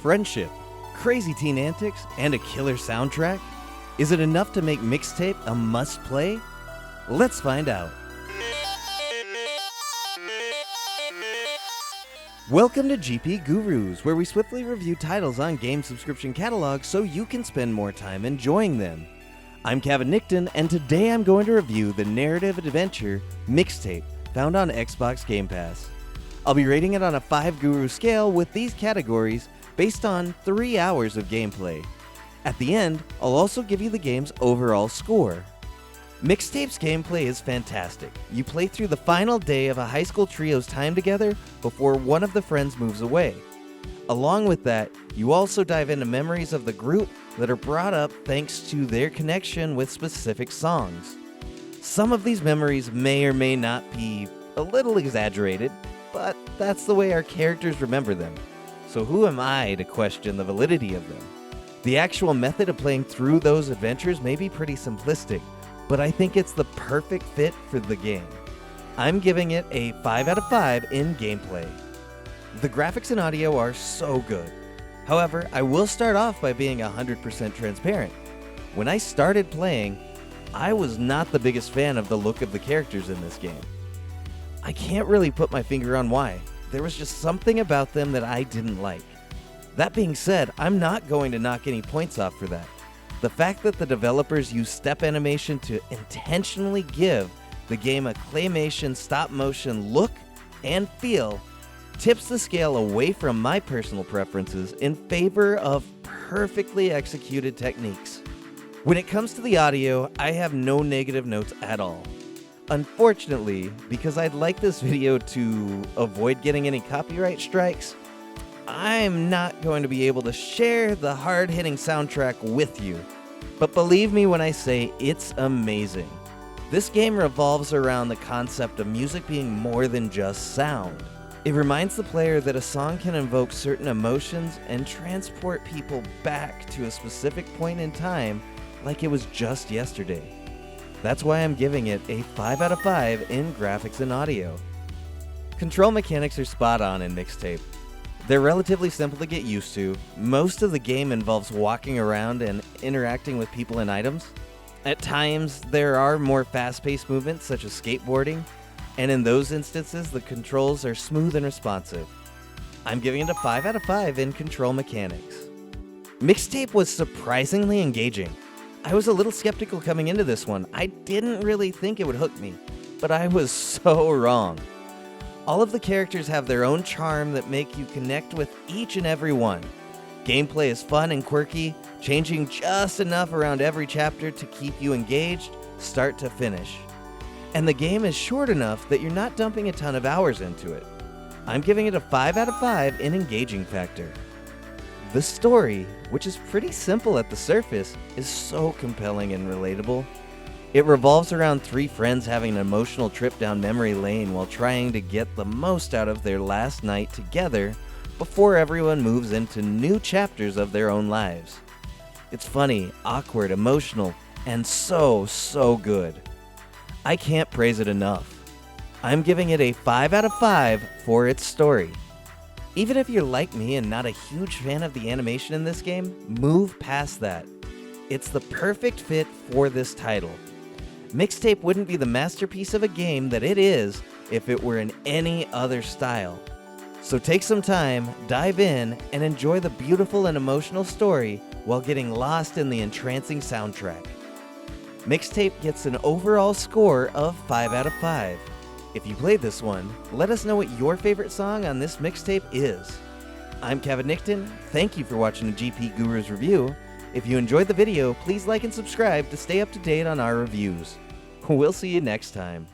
friendship, crazy teen antics, and a killer soundtrack? Is it enough to make Mixtape a must-play? Let's find out. Welcome to GPGurus, where we swiftly review titles on game subscription catalogs so you can spend more time enjoying them. I'm Cavanicton, and today I'm going to review the narrative adventure Mixtape, found on Xbox Game Pass. I'll be rating it on a 5-guru scale with these categories based on 3 hours of gameplay. At the end, I'll also give you the game's overall score. Mixtape's gameplay is fantastic. You play through the final day of a high school trio's time together before one of the friends moves away. Along with that, you also dive into memories of the group that are brought up thanks to their connection with specific songs. Some of these memories may or may not be a little exaggerated, but that's the way our characters remember them. So who am I to question the validity of them? The actual method of playing through those adventures may be pretty simplistic, but I think it's the perfect fit for the game. I'm giving it a 5 out of 5 in gameplay. The graphics and audio are so good. However, I will start off by being 100% transparent. When I started playing, I was not the biggest fan of the look of the characters in this game. I can't really put my finger on why. There was just something about them that I didn't like. That being said, I'm not going to knock any points off for that. The fact that the developers use step animation to intentionally give the game a claymation stop-motion look and feel tips the scale away from my personal preferences in favor of perfectly executed techniques. When it comes to the audio, I have no negative notes at all. Unfortunately, because I'd like this video to avoid getting any copyright strikes, I'm not going to be able to share the hard-hitting soundtrack with you. But believe me when I say it's amazing. This game revolves around the concept of music being more than just sound. It reminds the player that a song can invoke certain emotions and transport people back to a specific point in time like it was just yesterday. That's why I'm giving it a 5 out of 5 in graphics and audio. Control mechanics are spot on in Mixtape. They're relatively simple to get used to. Most of the game involves walking around and interacting with people and items. At times, there are more fast-paced movements such as skateboarding, and in those instances, the controls are smooth and responsive. I'm giving it a 5 out of 5 in control mechanics. Mixtape was surprisingly engaging. I was a little skeptical coming into this one. I didn't really think it would hook me, but I was so wrong. All of the characters have their own charm that make you connect with each and every one. Gameplay is fun and quirky, changing just enough around every chapter to keep you engaged, start to finish. And the game is short enough that you're not dumping a ton of hours into it. I'm giving it a 5 out of 5 in engaging factor. The story, which is pretty simple at the surface, is so compelling and relatable. It revolves around 3 friends having an emotional trip down memory lane while trying to get the most out of their last night together before everyone moves into new chapters of their own lives. It's funny, awkward, emotional, and so good. I can't praise it enough. I'm giving it a 5 out of 5 for its story. Even if you're like me and not a huge fan of the animation in this game, move past that. It's the perfect fit for this title. Mixtape wouldn't be the masterpiece of a game that it is if it were in any other style. So take some time, dive in, and enjoy the beautiful and emotional story while getting lost in the entrancing soundtrack. Mixtape gets an overall score of 5 out of 5. If you played this one, let us know what your favorite song on this mixtape is. I'm Cavanicton. Thank you for watching the GPGurus review. If you enjoyed the video, please like and subscribe to stay up to date on our reviews. We'll see you next time.